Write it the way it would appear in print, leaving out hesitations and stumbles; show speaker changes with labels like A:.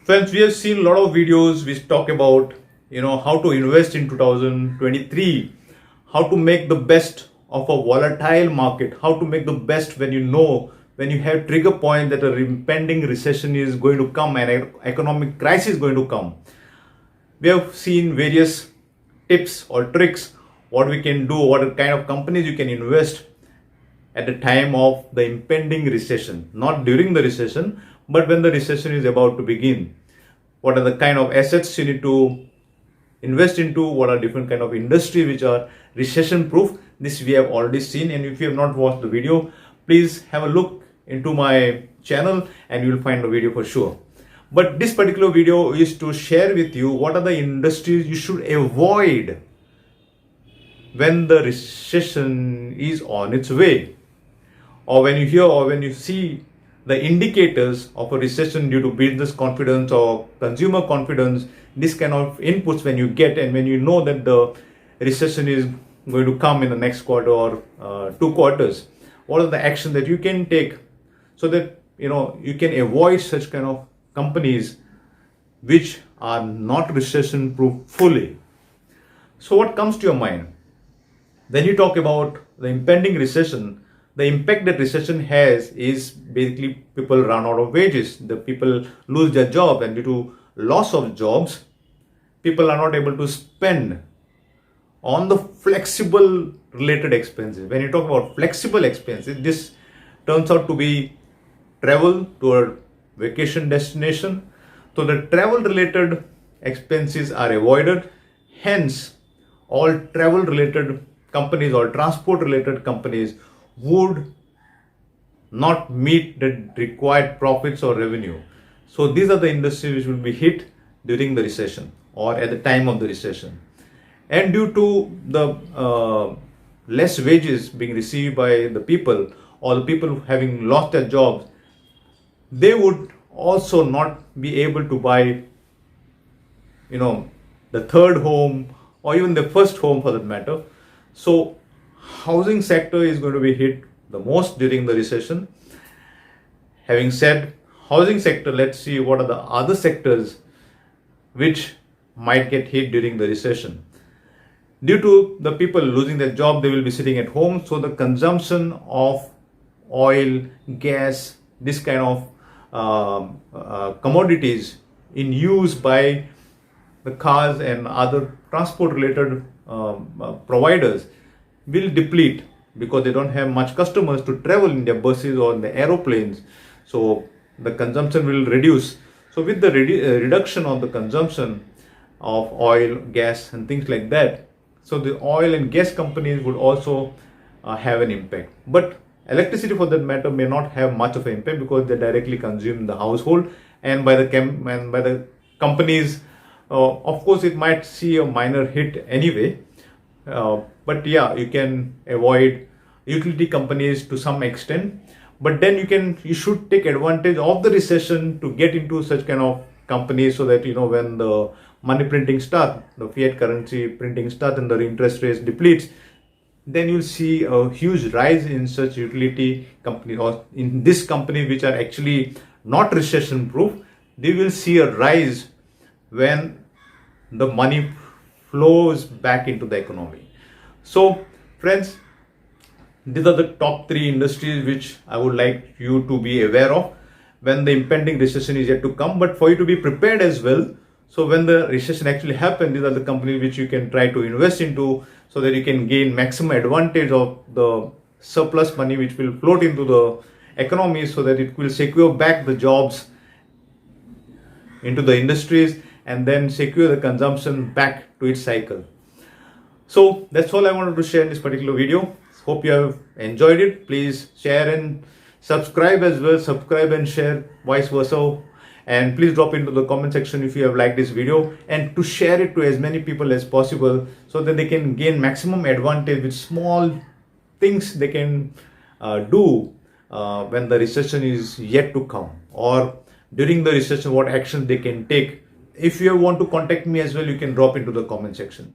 A: Friends, we have seen a lot of videos which talk about how to invest in 2023, how to make the best of a volatile market, how to make the best when you have trigger point that a impending recession is going to come and an economic crisis is going to come. We have seen various tips or tricks what we can do, what kind of companies you can invest at the time of the impending recession, not during the recession, but when the recession is about to begin. What are the kind of assets you need to invest into? What are different kind of industries which are recession proof? This we have already seen, and if you have not watched the video, please have a look into my channel and you will find the video for sure. But this particular video is to share with you what are the industries you should avoid when the recession is on its way, or when you hear or when you see the indicators of a recession due to business confidence or consumer confidence. This kind of inputs when you get, and when you know that the recession is going to come in the next quarter or 2 quarters, what are the actions that you can take so that you can avoid such kind of companies which are not recession proof fully. So what comes to your mind when you talk about the impending recession? The impact that recession has is basically people run out of wages, the people lose their job, and due to loss of jobs, people are not able to spend on the flexible related expenses. When you talk about flexible expenses, this turns out to be travel to a vacation destination. So the travel related expenses are avoided. Hence, all travel related companies or transport related companies would not meet the required profits or revenue. So these are the industries which will be hit during the recession or at the time of the recession. And due to the less wages being received by the people, or the people having lost their jobs, they would also not be able to buy the third home or even the first home for that matter. So housing sector is going to be hit the most during the recession. Having said housing sector, let's see what are the other sectors which might get hit during the recession. Due to the people losing their job, they will be sitting at home, so the consumption of oil, gas, this kind of commodities in use by the cars and other transport related providers will deplete because they don't have much customers to travel in their buses or in the aeroplanes. So the consumption will reduce. So with the reduction of the consumption of oil, gas and things like that, so the oil and gas companies would also have an impact. But electricity for that matter may not have much of an impact because they directly consume in the household, and by the companies, of course it might see a minor hit anyway. But yeah, you can avoid utility companies to some extent, but then you should take advantage of the recession to get into such kind of companies, so that when the money printing starts, the fiat currency printing starts and the interest rates depletes, then you'll see a huge rise in such utility companies, or in this company which are actually not recession proof. They will see a rise when the money flows back into the economy. So friends, these are the top 3 industries which I would like you to be aware of when the impending recession is yet to come, but for you to be prepared as well. So when the recession actually happens, these are the companies which you can try to invest into, so that you can gain maximum advantage of the surplus money which will float into the economy, so that it will secure back the jobs into the industries and then secure the consumption back to its cycle. So that's all I wanted to share in this particular video. Hope you have enjoyed it. Please share and subscribe as well. Subscribe and share, vice versa. And please drop into the comment section if you have liked this video, and to share it to as many people as possible, so that they can gain maximum advantage with small things they can do when the recession is yet to come, or during the recession what actions they can take. If you want to contact me as well, you can drop into the comment section.